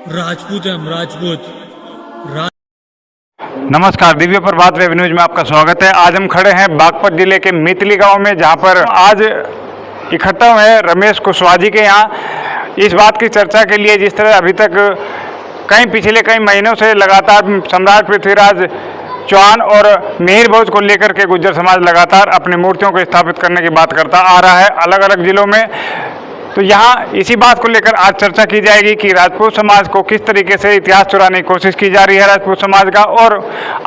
राजपूत हैं हम, राजपूत। नमस्कार, दिव्य प्रभात वेब न्यूज में आपका स्वागत है। आज हम खड़े हैं बागपत जिले के मितली गांव में, जहां पर आज इकट्ठा हुए हैं रमेश कुशवाहा जी के यहाँ इस बात की चर्चा के लिए, जिस तरह अभी तक पिछले कई महीनों से लगातार सम्राट पृथ्वीराज चौहान और मिहिर भोज को लेकर के गुर्जर समाज लगातार अपनी मूर्तियों को स्थापित करने की बात करता आ रहा है अलग अलग जिलों में। तो यहाँ इसी बात को लेकर आज चर्चा की जाएगी कि राजपूत समाज को किस तरीके से इतिहास चुराने की कोशिश की जा रही है राजपूत समाज का, और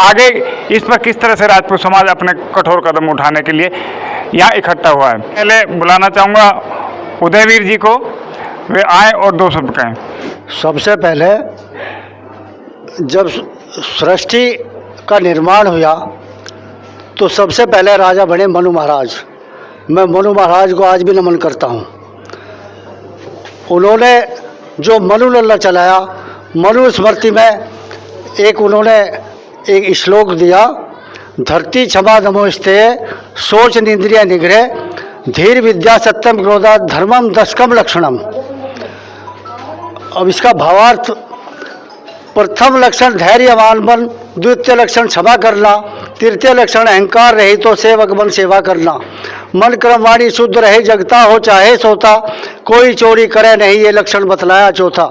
आगे इस पर किस तरह से राजपूत समाज अपने कठोर कदम उठाने के लिए यहाँ इकट्ठा हुआ है। पहले बुलाना चाहूँगा उदयवीर जी को, वे आए और दो शब्द कहें। सबसे पहले जब सृष्टि का निर्माण हुआ तो सबसे पहले राजा बने मनु महाराज। मैं मनु महाराज को आज भी नमन करता हूँ। उन्होंने जो मनु लल्ला चलाया, मनु स्मृति में उन्होंने एक श्लोक दिया, धरती क्षमा नमोस्ते सोच निंद्रिय निग्रह धीर विद्या सत्यम क्रोधा धर्मम दशकम लक्षणम। अब इसका भावार्थ, प्रथम लक्षण धैर्यवान बन, द्वितीय लक्षण क्षमा करना, तृतीय लक्षण अहंकार रहित तो सेवक बन सेवा करना, मन क्रम वाणी शुद्ध रहे जगता हो चाहे सोता, कोई चोरी करे नहीं ये लक्षण बतलाया चौथा।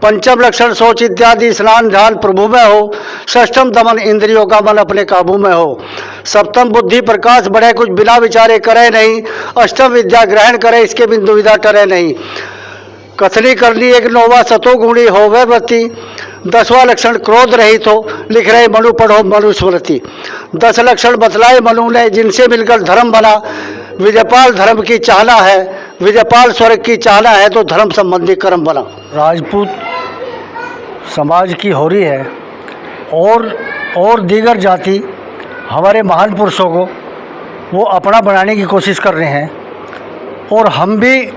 पंचम लक्षण सोच इत्यादि स्नान ध्यान प्रभु में हो, षष्ठम दमन इंद्रियों का मन अपने काबू में हो, सप्तम बुद्धि प्रकाश बढ़े कुछ बिना विचारे करे नहीं, अष्टम विद्या ग्रहण करे इसके बिंदु विदा टरे नहीं, कथनी करनी एक नौवा सतोगुणी होवे व्रती, दसवां लक्षण क्रोध रहित हो, लिख रहे मनु पढ़ो मनु स्मृति। 10 लक्षण बतलाए मनु ने जिनसे मिलकर धर्म बना, विजयपाल धर्म की चाहना है, विजयपाल स्वर्ग की चाहना है तो धर्म संबंधी कर्म बना। राजपूत समाज की हो रही है और दीगर जाति हमारे महान पुरुषों को वो अपना बनाने की कोशिश कर रहे हैं, और हम भी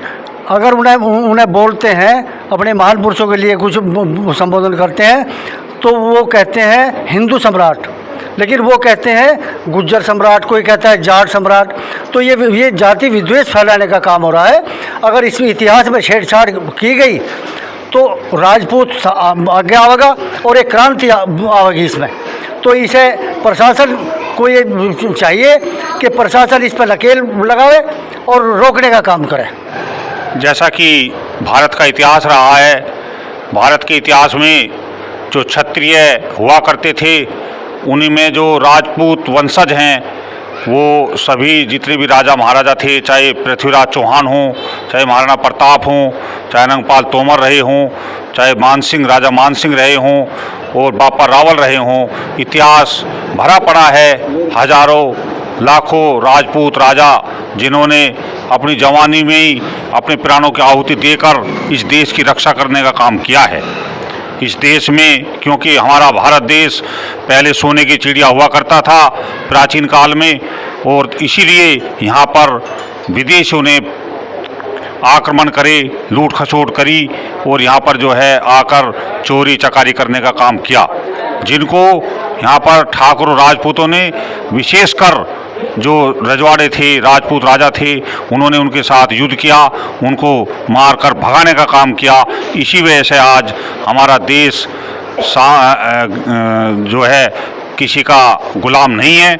अगर उन्हें बोलते हैं, अपने महान पुरुषों के लिए कुछ संबोधन करते हैं तो वो कहते हैं हिंदू सम्राट, लेकिन वो कहते हैं गुज्जर सम्राट, कोई कहता है जाट सम्राट। तो ये जाति विद्वेष फैलाने का काम हो रहा है। अगर इसमें इतिहास में छेड़छाड़ की गई तो राजपूत आगे आएगा और एक क्रांति आएगी इसमें। तो इसे प्रशासन को ये चाहिए कि प्रशासन इस पर नकेल लगावे और रोकने का काम करे। जैसा कि भारत का इतिहास रहा है, भारत के इतिहास में जो क्षत्रिय हुआ करते थे, उन्हीं में जो राजपूत वंशज हैं, वो सभी जितने भी राजा महाराजा थे, चाहे पृथ्वीराज चौहान हों, चाहे महाराणा प्रताप हों, चाहे नंगपाल तोमर रहे हों, चाहे मानसिंह राजा मानसिंह रहे हों और बापा रावल रहे हों, इतिहास भरा पड़ा है हजारों लाखों राजपूत राजा जिन्होंने अपनी जवानी में ही अपने प्राणों की आहुति देकर इस देश की रक्षा करने का काम किया है। इस देश में, क्योंकि हमारा भारत देश पहले सोने की चिड़िया हुआ करता था प्राचीन काल में, और इसीलिए यहाँ पर विदेशियों ने आक्रमण करे, लूट खसोट करी और यहाँ पर जो है आकर चोरी चकारी करने का काम किया, जिनको यहाँ पर ठाकुर और राजपूतों ने विशेषकर जो रजवाड़े थे, राजपूत राजा थे, उन्होंने उनके साथ युद्ध किया, उनको मारकर भगाने का काम किया। इसी वजह से आज हमारा देश जो है किसी का गुलाम नहीं है।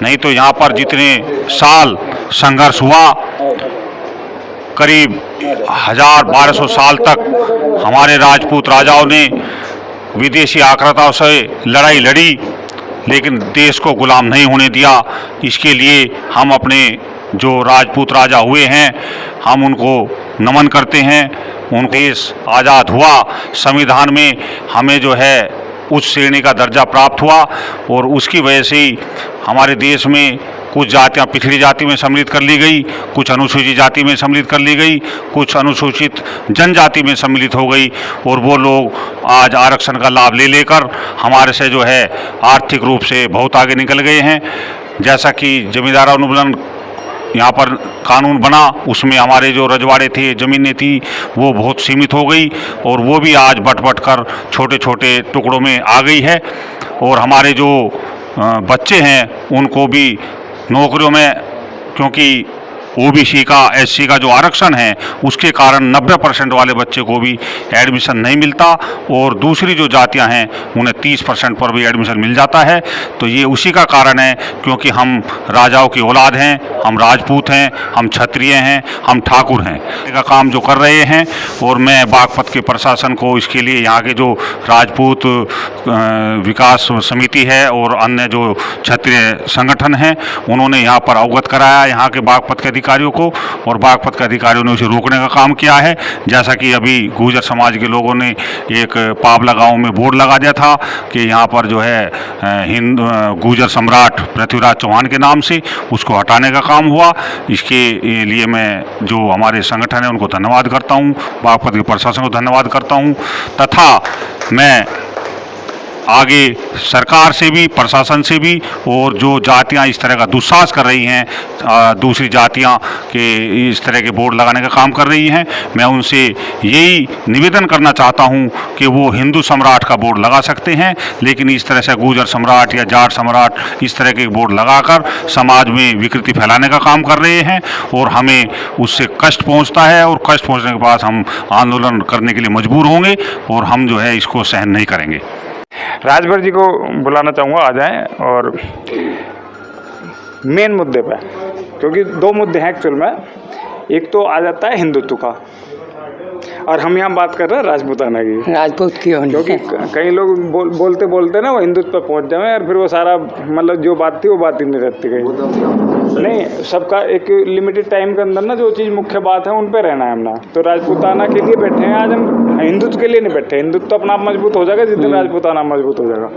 नहीं तो यहाँ पर जितने साल संघर्ष हुआ, करीब 1000-1200 साल तक हमारे राजपूत राजाओं ने विदेशी आक्रांताओं से लड़ाई लड़ी, लेकिन देश को गुलाम नहीं होने दिया। इसके लिए हम अपने जो राजपूत राजा हुए हैं, हम उनको नमन करते हैं। उन देश आज़ाद हुआ, संविधान में हमें जो है उच्च श्रेणी का दर्जा प्राप्त हुआ, और उसकी वजह से ही हमारे देश में कुछ जातियां पिछड़ी जाति में सम्मिलित कर ली गई, कुछ अनुसूचित जाति में सम्मिलित कर ली गई, कुछ अनुसूचित जनजाति में सम्मिलित हो गई, और वो लोग आज आरक्षण का लाभ ले लेकर हमारे से जो है आर्थिक रूप से बहुत आगे निकल गए हैं। जैसा कि जमींदार अनुबंधन यहाँ पर कानून बना, उसमें हमारे जो रजवाड़े थे, ज़मीनें थी, वो बहुत सीमित हो गई, और वो भी आज बट कर छोटे छोटे टुकड़ों में आ गई है। और हमारे जो बच्चे हैं उनको भी नौकरियों में, क्योंकि ओबीसी का, एससी का जो आरक्षण है उसके कारण 90% वाले बच्चे को भी एडमिशन नहीं मिलता और दूसरी जो जातियां हैं उन्हें 30% पर भी एडमिशन मिल जाता है। तो ये उसी का कारण है क्योंकि हम राजाओं की औलाद हैं, हम राजपूत हैं, हम क्षत्रिय हैं, हम ठाकुर हैं। का काम जो कर रहे हैं और मैं बागपत के प्रशासन को इसके लिए यहाँ के जो राजपूत विकास समिति है और अन्य जो क्षत्रिय संगठन हैं उन्होंने यहाँ पर अवगत कराया यहाँ के बागपत के अधिकारियों को और बागपत के अधिकारियों ने उसे रोकने का काम किया है। जैसा कि अभी गुर्जर समाज के लोगों ने एक पावला गांव में बोर्ड लगा दिया था कि यहाँ पर जो है हिंदू गुर्जर सम्राट पृथ्वीराज चौहान के नाम से, उसको हटाने का काम हुआ। इसके लिए मैं जो हमारे संगठन है उनको धन्यवाद करता हूँ, बागपत के प्रशासन को धन्यवाद करता हूँ तथा मैं आगे सरकार से भी, प्रशासन से भी और जो जातियां इस तरह का दुस्साहस कर रही हैं, दूसरी जातियां के इस तरह के बोर्ड लगाने का काम कर रही हैं, मैं उनसे यही निवेदन करना चाहता हूं कि वो हिंदू सम्राट का बोर्ड लगा सकते हैं, लेकिन इस तरह से गुर्जर सम्राट या जाट सम्राट इस तरह के बोर्ड लगाकर समाज में विकृति फैलाने का काम कर रहे हैं और हमें उससे कष्ट पहुँचता है और कष्ट पहुँचने के बाद हम आंदोलन करने के लिए मजबूर होंगे और हम जो है इसको सहन नहीं करेंगे। राजभर जी को बुलाना चाहूँगा, आ जाएं और मेन मुद्दे पे, क्योंकि दो मुद्दे हैं एक्चुअल में। एक तो आ जाता है हिंदुत्व का और हम यहाँ बात कर रहे हैं राजपूताना की। राजपूत की होनी, क्योंकि कई लोग बोलते बोलते ना वो हिंदुत्व पे पहुँच जाए और फिर वो सारा मतलब जो बात थी वो बात ही नहीं रहती कहीं। नहीं, सबका एक लिमिटेड टाइम के अंदर ना जो चीज़ मुख्य बात है उन पे रहना है हमने। तो राजपूताना के लिए बैठे हैं आज हम, हिंदुत्व के लिए नहीं बैठे। हिंदुत्व तो अपना आप मजबूत हो जाएगा जितने राजपूताना मजबूत हो जाएगा।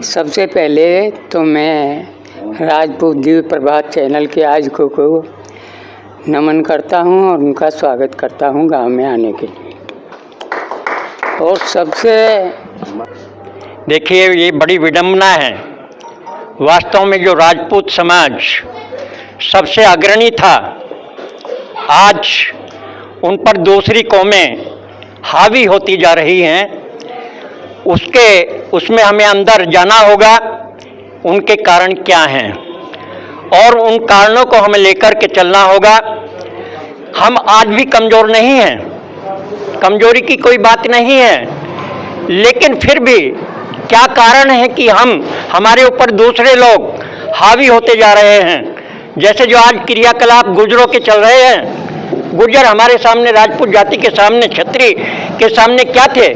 सबसे पहले तो मैं राजपूत दिव्य प्रभात चैनल के आयोजकों को नमन करता हूं और उनका स्वागत करता हूं गांव में आने के लिए। और सबसे देखिए, ये बड़ी विडंबना है वास्तव में। जो राजपूत समाज सबसे अग्रणी था, आज उन पर दूसरी कौमें हावी होती जा रही हैं। उसमें हमें अंदर जाना होगा, उनके कारण क्या हैं और उन कारणों को हमें लेकर के चलना होगा। हम आज भी कमज़ोर नहीं हैं, कमज़ोरी की कोई बात नहीं है, लेकिन फिर भी क्या कारण है कि हमारे ऊपर दूसरे लोग हावी होते जा रहे हैं। जैसे जो आज क्रियाकलाप गुर्जरों के चल रहे हैं, गुर्जर हमारे सामने, राजपूत जाति के सामने, क्षत्रिय के सामने क्या थे?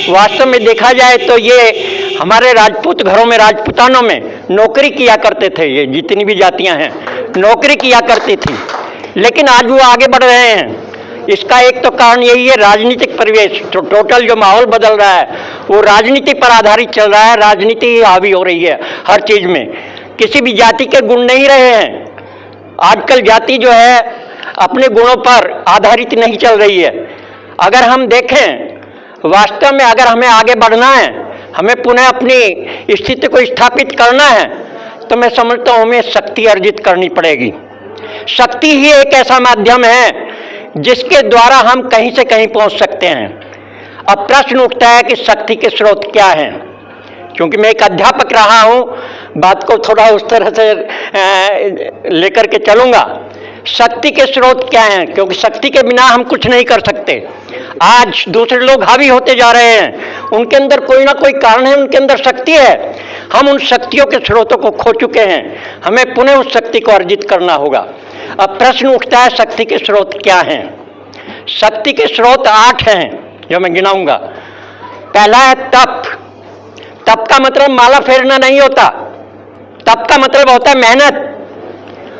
वास्तव में देखा जाए तो ये हमारे राजपूत घरों में, राजपूतानों में नौकरी किया करते थे। ये जितनी भी जातियां हैं नौकरी किया करती थी, लेकिन आज वो आगे बढ़ रहे हैं। इसका एक तो कारण यही है, राजनीतिक परिवेश, टोटल जो माहौल बदल रहा है वो राजनीति पर आधारित चल रहा है। राजनीति ही हावी हो रही है हर चीज़ में, किसी भी जाति के गुण नहीं रहे हैं। आजकल जाति जो है अपने गुणों पर आधारित नहीं चल रही है। अगर हम देखें वास्तव में, अगर हमें आगे बढ़ना है, हमें पुनः अपनी स्थिति को स्थापित करना है, तो मैं समझता हूँ हमें शक्ति अर्जित करनी पड़ेगी। शक्ति ही एक ऐसा माध्यम है जिसके द्वारा हम कहीं से कहीं पहुँच सकते हैं। अब प्रश्न उठता है कि शक्ति के स्रोत क्या हैं। क्योंकि मैं एक अध्यापक रहा हूँ, बात को थोड़ा उस तरह से लेकर के चलूँगा। शक्ति के स्रोत क्या हैं? क्योंकि शक्ति के बिना हम कुछ नहीं कर सकते। आज दूसरे लोग हावी होते जा रहे हैं, उनके अंदर कोई ना कोई कारण है, उनके अंदर शक्ति है। हम उन शक्तियों के स्रोतों को खो चुके हैं, हमें पुनः उस शक्ति को अर्जित करना होगा। अब प्रश्न उठता है शक्ति के स्रोत क्या हैं? शक्ति के स्रोत 8 हैं जो मैं गिनाऊंगा। पहला है तप। तप का मतलब माला फेरना नहीं होता, तप का मतलब होता है मेहनत।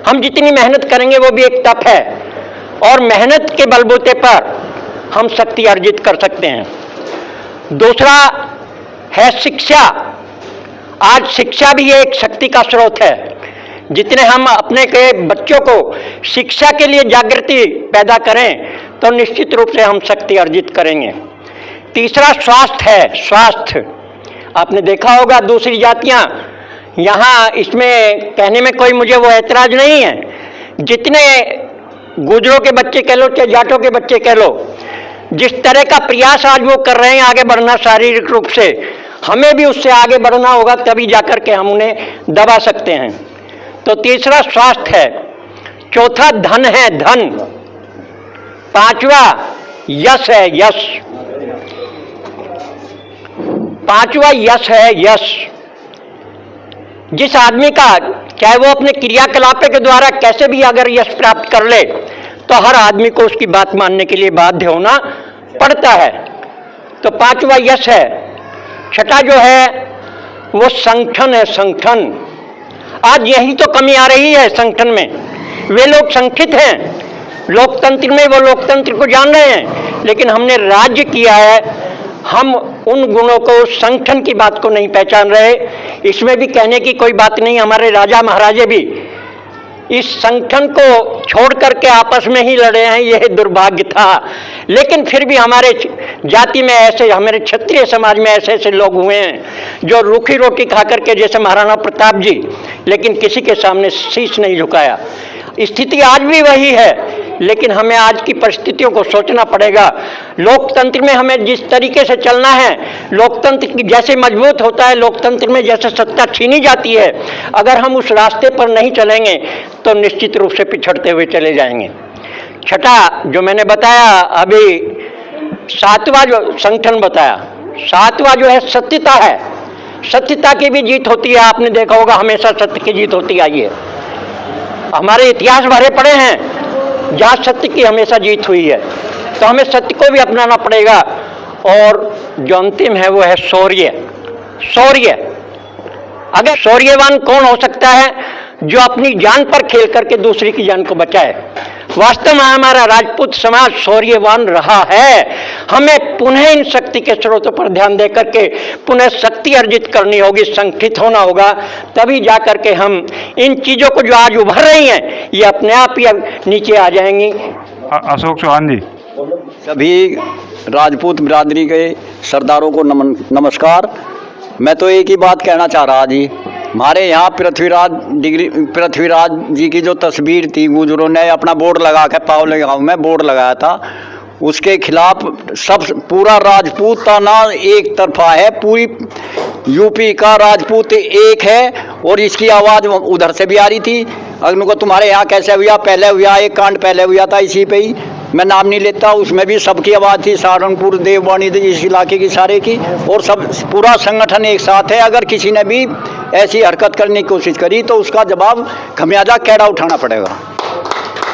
हम जितनी मेहनत करेंगे वो भी एक तप है, और मेहनत के बलबूते पर हम शक्ति अर्जित कर सकते हैं। दूसरा है शिक्षा। आज शिक्षा भी एक शक्ति का स्रोत है। जितने हम अपने के बच्चों को शिक्षा के लिए जागृति पैदा करें तो निश्चित रूप से हम शक्ति अर्जित करेंगे। तीसरा स्वास्थ्य है। स्वास्थ्य आपने देखा होगा, दूसरी जातियां यहाँ, इसमें कहने में कोई मुझे वो ऐतराज नहीं है, जितने गुर्जरों के बच्चे कह लो चाहे जाटों के बच्चे कह लो, जिस तरह का प्रयास आज वो कर रहे हैं आगे बढ़ना शारीरिक रूप से, हमें भी उससे आगे बढ़ना होगा, तभी जाकर के हम उन्हें दबा सकते हैं। तो तीसरा स्वास्थ्य है। चौथा धन है, धन। पांचवा यश है, यश। पांचवा यश है, यश। जिस आदमी का चाहे वो अपने क्रियाकलापों के द्वारा कैसे भी अगर यश प्राप्त कर ले तो हर आदमी को उसकी बात मानने के लिए बाध्य होना पड़ता है। तो पांचवा यश है। छठा जो है वो संगठन है, संगठन। आज यही तो कमी आ रही है संगठन में। वे लोग संगठित हैं, लोकतंत्र में वो लोकतंत्र को जान रहे हैं, लेकिन हमने राज्य किया है, हम उन गुणों को, संगठन की बात को नहीं पहचान रहे। इसमें भी कहने की कोई बात नहीं, हमारे राजा महाराजे भी इस संगठन को छोड़ करके आपस में ही लड़े हैं, यह दुर्भाग्य था। लेकिन फिर भी हमारे जाति में ऐसे, हमारे क्षत्रिय समाज में ऐसे ऐसे लोग हुए हैं जो रूखी रोटी खा करके, जैसे महाराणा प्रताप जी, लेकिन किसी के सामने शीश नहीं झुकाया। स्थिति आज भी वही है, लेकिन हमें आज की परिस्थितियों को सोचना पड़ेगा। लोकतंत्र में हमें जिस तरीके से चलना है, लोकतंत्र की जैसे मजबूत होता है, लोकतंत्र में जैसे सत्ता छीनी जाती है, अगर हम उस रास्ते पर नहीं चलेंगे तो निश्चित रूप से पिछड़ते हुए चले जाएंगे। छठा जो मैंने बताया अभी, सातवां जो संगठन बताया, सातवां जो है सत्यता है। सत्यता की भी जीत होती है, आपने देखा होगा हमेशा सत्य की जीत होती आई है। हमारे इतिहास भरे पड़े हैं जहाँ सत्य की हमेशा जीत हुई है, तो हमें सत्य को भी अपनाना पड़ेगा। और जो अंतिम है वो है शौर्य। शौर्य, अगर शौर्यवान कौन हो सकता है? जो अपनी जान पर खेल करके दूसरे की जान को बचाए। वास्तव में हमारा राजपूत समाज शौर्यवान रहा है। हमें पुनः इन शक्ति के स्रोतों पर ध्यान दे करके पुनः शक्ति अर्जित करनी होगी, संगठित होना होगा, तभी जा करके हम इन चीजों को जो आज उभर रही हैं ये अपने आप ही नीचे आ जाएंगी। अशोक चौहान जी। सभी राजपूत बिरादरी के सरदारों को नमस्कार। मैं तो एक ही बात कहना चाह रहा जी, हमारे यहाँ पृथ्वीराज जी की जो तस्वीर थी, गुजरों ने अपना बोर्ड लगा के पावले गाँव में बोर्ड लगाया था, उसके खिलाफ सब पूरा राजपूताना एक तरफा है, पूरी यूपी का राजपूत एक है। और इसकी आवाज़ उधर से भी आ रही थी। अगर उनको तुम्हारे यहाँ कैसे हुआ, पहले हुआ, एक कांड पहले हुआ था इसी पे ही, मैं नाम नहीं लेता, उसमें भी सबकी आवाज़ थी, सहारनपुर, देववानी, इस इलाके की सारे की, और सब पूरा संगठन एक साथ है। अगर किसी ने भी ऐसी हरकत करने की कोशिश करी तो उसका जवाब खमियाजा कैड़ा उठाना पड़ेगा,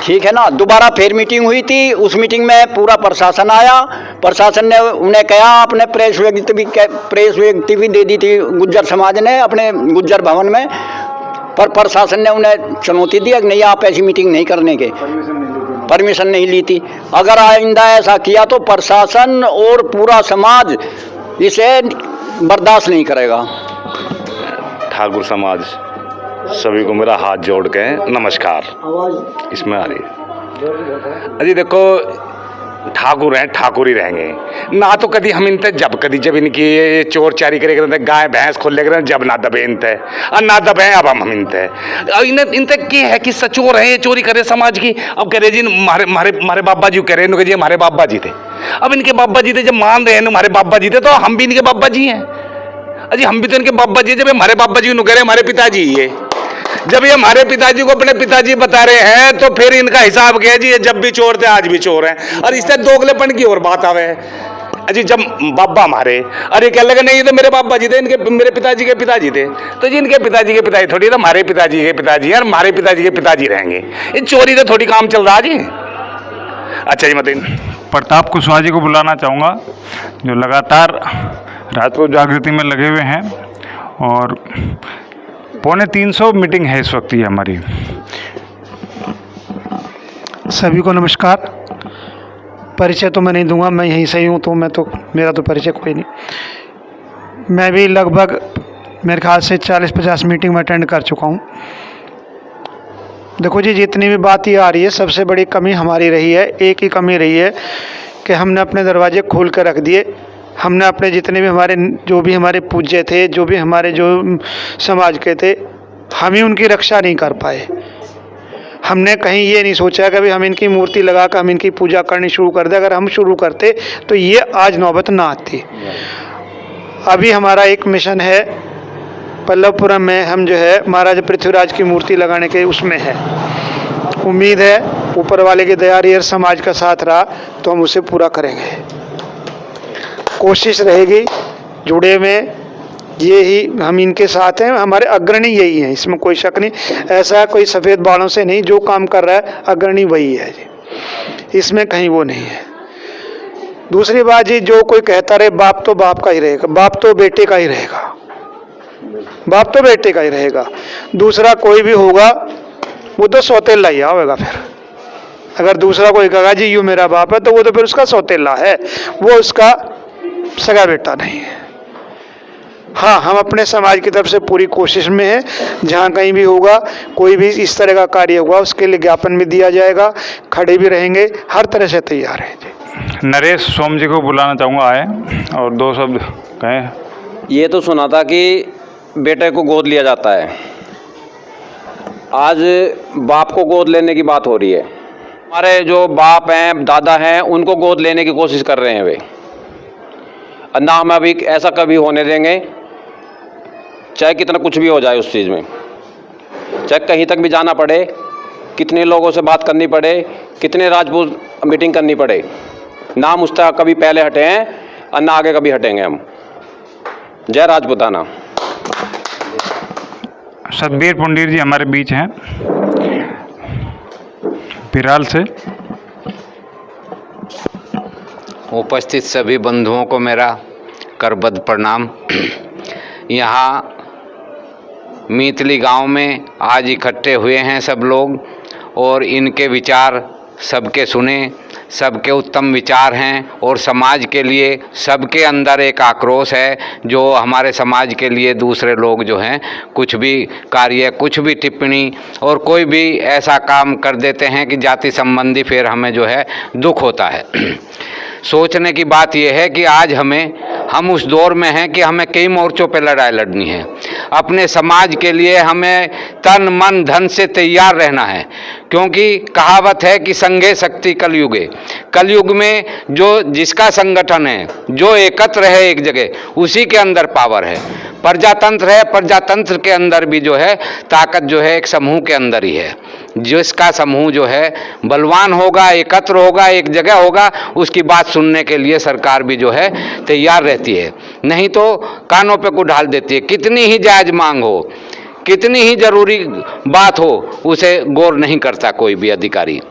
ठीक है ना। दोबारा फिर मीटिंग हुई थी, उस मीटिंग में पूरा प्रशासन आया। प्रशासन ने उन्हें कहा, आपने प्रेस व्यक्ति भी दे दी थी गुज्जर समाज ने अपने गुज्जर भवन में, पर प्रशासन ने उन्हें चुनौती दी कि नहीं, आप ऐसी मीटिंग नहीं करने के, परमिशन नहीं ली थी। अगर आइंदा ऐसा किया तो प्रशासन और पूरा समाज इसे बर्दाश्त नहीं करेगा। ठाकुर समाज सभी को मेरा हाथ जोड़ के नमस्कार। इसमें आ रही है अजी, देखो ठाकुर हैं, ठाकुर ही रहेंगे ना। तो कभी हम इनते जब इनकी चोर चारी करे गाय भैंस खोले करे जब ना दबे इनते, और ना दबे अब हम इनते। अब इनते क्या है कि सचोर है, ये चोरी करे समाज की। अब कह रहे जी हमारे बाबा जी कह रहे हैं जी हमारे बाबा जी थे। अब इनके बाबा जी थे, जब मान रहे हैं हमारे बाबा जी थे, तो हम भी इनके बाबा जी हैं। अजी हम भी तो इनके बाबा जी, जब हमारे बाबा जी कह रहे हमारे पिताजी ये, जब ये हमारे पिताजी को अपने पिताजी बता रहे हैं, तो फिर इनका हिसाब क्या है जी, जब भी चोर थे आज भी चोर हैं। और इससे दोगलेपन की और बात आवे अजी, जब बाबा हमारे, अरे क्या लगे नहीं, ये तो मेरे बाबा जी थे, इनके मेरे पिताजी के पिताजी थे, तो जी इनके पिताजी के पिताजी थोड़ी, तो हमारे पिताजी के पिताजी हैं और हमारे पिताजी के पिताजी रहेंगे। ये चोरी तो थोड़ी काम चल रहा जी। अच्छा जी, मतलब प्रताप कुशवाहा जी को बुलाना चाहूँगा, जो लगातार राजपूत जागृति में लगे हुए हैं, और 250 मीटिंग है इस वक्त ये हमारी। सभी को नमस्कार। परिचय तो मैं नहीं दूंगा, मैं यहीं से ही हूँ, तो मेरा तो परिचय कोई नहीं। मैं भी लगभग मेरे ख्याल से 40-50 मीटिंग में अटेंड कर चुका हूँ। देखो जी, जितनी भी बात ये आ रही है, सबसे बड़ी कमी हमारी रही है, एक ही कमी रही है कि हमने अपने दरवाजे खोल कर रख दिए। हमने अपने जितने भी हमारे पूज्य थे, जो भी हमारे जो समाज के थे, हम ही उनकी रक्षा नहीं कर पाए। हमने कहीं ये नहीं सोचा कि अभी हम इनकी मूर्ति लगा कर हम इनकी पूजा करनी शुरू कर दें। अगर हम शुरू करते तो ये आज नौबत ना आती। अभी हमारा एक मिशन है, पल्लवपुरम में हम जो है महाराजा पृथ्वीराज की मूर्ति लगाने के उसमें है। उम्मीद है ऊपर वाले की दया रही और समाज का साथ रहा तो हम उसे पूरा करेंगे। कोशिश रहेगी जुड़े में, ये ही हम इनके साथ हैं, हमारे अग्रणी यही हैं, इसमें कोई शक नहीं। ऐसा कोई सफ़ेद बालों से नहीं, जो काम कर रहा है अग्रणी वही है जी, इसमें कहीं वो नहीं है। दूसरी बात जी, जो कोई कहता रहे बाप तो बाप का ही रहेगा, बाप तो बेटे का ही रहेगा, बाप तो बेटे का ही रहेगा। दूसरा कोई भी होगा वो तो सौतेला ही होगा। फिर अगर दूसरा कोई कहेगा जी यूँ मेरा बाप है तो वो तो फिर उसका सौतेला है, वो उसका सगा बेटा नहीं है। हाँ, हम अपने समाज की तरफ से पूरी कोशिश में हैं, जहाँ कहीं भी होगा कोई भी इस तरह का कार्य होगा उसके लिए ज्ञापन भी दिया जाएगा, खड़े भी रहेंगे, हर तरह से तैयार हैं जी। नरेश सोम जी को बुलाना चाहूँगा आए और 2 शब्द कहें। ये तो सुना था कि बेटे को गोद लिया जाता है, आज बाप को गोद लेने की बात हो रही है। हमारे जो बाप हैं, दादा हैं, उनको गोद लेने की कोशिश कर रहे हैं वे, ना हम अभी ऐसा कभी होने देंगे, चाहे कितना कुछ भी हो जाए उस चीज़ में, चाहे कहीं तक भी जाना पड़े, कितने लोगों से बात करनी पड़े, कितने राजपूत मीटिंग करनी पड़े, ना हम उस तरह कभी पहले हटे हैं और ना आगे कभी हटेंगे हम। जय राजपूताना। सतबीर पुंडीर जी हमारे बीच हैं पिराल से। उपस्थित सभी बंधुओं को मेरा करबद्ध प्रणाम। यहाँ मीतली गांव में आज इकट्ठे हुए हैं सब लोग और इनके विचार सबके सुने, सबके उत्तम विचार हैं और समाज के लिए सबके अंदर एक आक्रोश है, जो हमारे समाज के लिए दूसरे लोग जो हैं कुछ भी कार्य, कुछ भी टिप्पणी और कोई भी ऐसा काम कर देते हैं कि जाति संबंधी फिर हमें जो है दुख होता है। सोचने की बात यह है कि आज हम उस दौर में हैं कि हमें कई मोर्चों पे लड़ाई लड़नी है। अपने समाज के लिए हमें तन मन धन से तैयार रहना है, क्योंकि कहावत है कि संघे शक्ति कलयुगे। कलयुग में जो जिसका संगठन है, जो एकत्र है एक जगह, उसी के अंदर पावर है। प्रजातंत्र है, प्रजातंत्र के अंदर भी जो है ताकत जो है एक समूह के अंदर ही है। जिसका समूह जो है बलवान होगा, एकत्र होगा, एक जगह होगा, उसकी बात सुनने के लिए सरकार भी जो है तैयार रहती है, नहीं तो कानों पे को ढाल देती है। कितनी ही जायज़ मांग हो, कितनी ही ज़रूरी बात हो, उसे गौर नहीं करता कोई भी अधिकारी,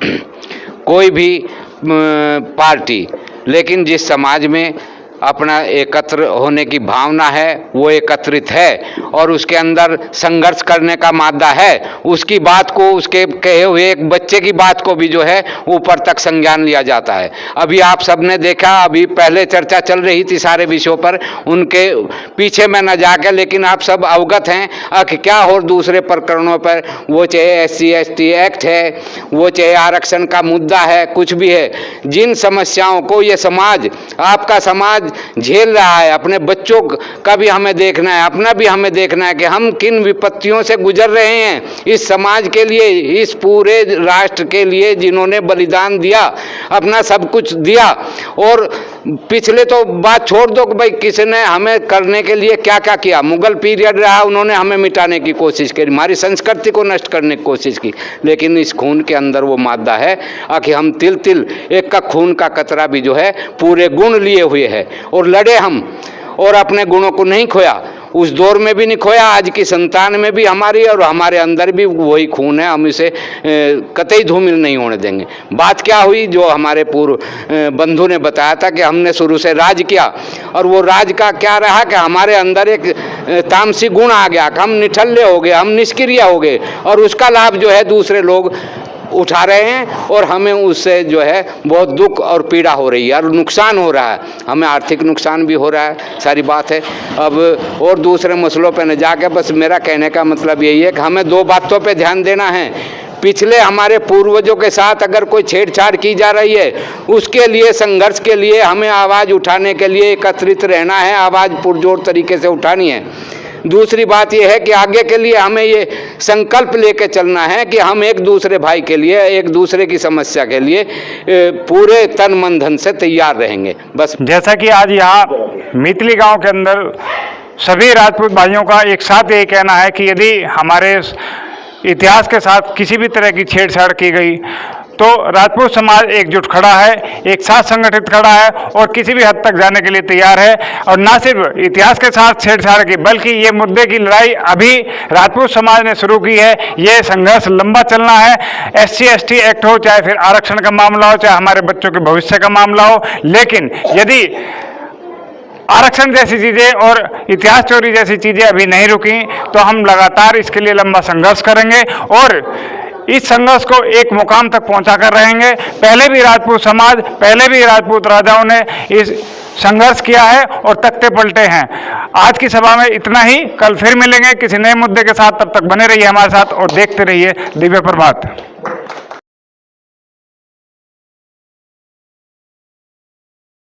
कोई भी पार्टी। लेकिन जिस समाज में अपना एकत्र होने की भावना है, वो एकत्रित है और उसके अंदर संघर्ष करने का मादा है, उसकी बात को, उसके कहे हुए एक बच्चे की बात को भी जो है ऊपर तक संज्ञान लिया जाता है। अभी आप सबने देखा, अभी पहले चर्चा चल रही थी सारे विषयों पर, उनके पीछे में न जाकर, लेकिन आप सब अवगत हैं कि क्या और दूसरे प्रकरणों पर, वो चाहे SC ST एक्ट है, वो चाहे आरक्षण का मुद्दा है, कुछ भी है, जिन समस्याओं को ये समाज, आपका समाज झेल रहा है, अपने बच्चों का भी हमें देखना है, अपना भी हमें देखना है कि हम किन विपत्तियों से गुजर रहे हैं। इस समाज के लिए, इस पूरे राष्ट्र के लिए जिन्होंने बलिदान दिया, अपना सब कुछ दिया, और पिछले तो बात छोड़ दो कि भाई किसने हमें करने के लिए क्या क्या किया। मुगल पीरियड रहा, उन्होंने हमें मिटाने की कोशिश की, हमारी संस्कृति को नष्ट करने की कोशिश की, लेकिन इस खून के अंदर वो मादा है कि हम तिल तिल एक का खून का कतरा भी जो है पूरे गुण लिए हुए है और लड़े हम, और अपने गुणों को नहीं खोया, उस दौर में भी नहीं खोया, आज की संतान में भी हमारी और हमारे अंदर भी वही खून है, हम इसे कतई धूमिल नहीं होने देंगे। बात क्या हुई, जो हमारे पूर्व बंधु ने बताया था कि हमने शुरू से राज किया, और वो राज का क्या रहा कि हमारे अंदर एक तामसी गुण आ गया, हम निठल्ले हो गए, हम निष्क्रिय हो गए, और उसका लाभ जो है दूसरे लोग उठा रहे हैं और हमें उससे जो है बहुत दुख और पीड़ा हो रही है और नुकसान हो रहा है, हमें आर्थिक नुकसान भी हो रहा है, सारी बात है। अब और दूसरे मसलों पे न जाके, बस मेरा कहने का मतलब यही है कि हमें 2 बातों पे ध्यान देना है। पिछले हमारे पूर्वजों के साथ अगर कोई छेड़छाड़ की जा रही है, उसके लिए, संघर्ष के लिए हमें आवाज़ उठाने के लिए एकत्रित रहना है, आवाज़ पुरजोर तरीके से उठानी है। दूसरी बात यह है कि आगे के लिए हमें ये संकल्प लेके चलना है कि हम एक दूसरे भाई के लिए, एक दूसरे की समस्या के लिए पूरे तन मन धन से तैयार रहेंगे। बस जैसा कि आज यहाँ मीतली गांव के अंदर सभी राजपूत भाइयों का एक साथ यही कहना है कि यदि हमारे इतिहास के साथ किसी भी तरह की छेड़छाड़ की गई तो राजपूत समाज एकजुट खड़ा है, एक साथ संगठित खड़ा है और किसी भी हद तक जाने के लिए तैयार है। और न सिर्फ इतिहास के साथ छेड़छाड़ की बल्कि ये मुद्दे की लड़ाई अभी राजपूत समाज ने शुरू की है। ये संघर्ष लंबा चलना है। SC/ST एक्ट हो, चाहे फिर आरक्षण का मामला हो, चाहे हमारे बच्चों के भविष्य का मामला हो, लेकिन यदि आरक्षण जैसी चीज़ें और इतिहास चोरी जैसी चीज़ें अभी नहीं रुकी तो हम लगातार इसके लिए लंबा संघर्ष करेंगे और इस संघर्ष को एक मुकाम तक पहुंचा कर रहेंगे। पहले भी राजपूत समाज, पहले भी राजपूत राजाओं ने इस संघर्ष किया है और तख्ते पलटे हैं। आज की सभा में इतना ही। कल फिर मिलेंगे किसी नए मुद्दे के साथ। तब तक बने रहिए हमारे साथ और देखते रहिए दिव्य प्रभात।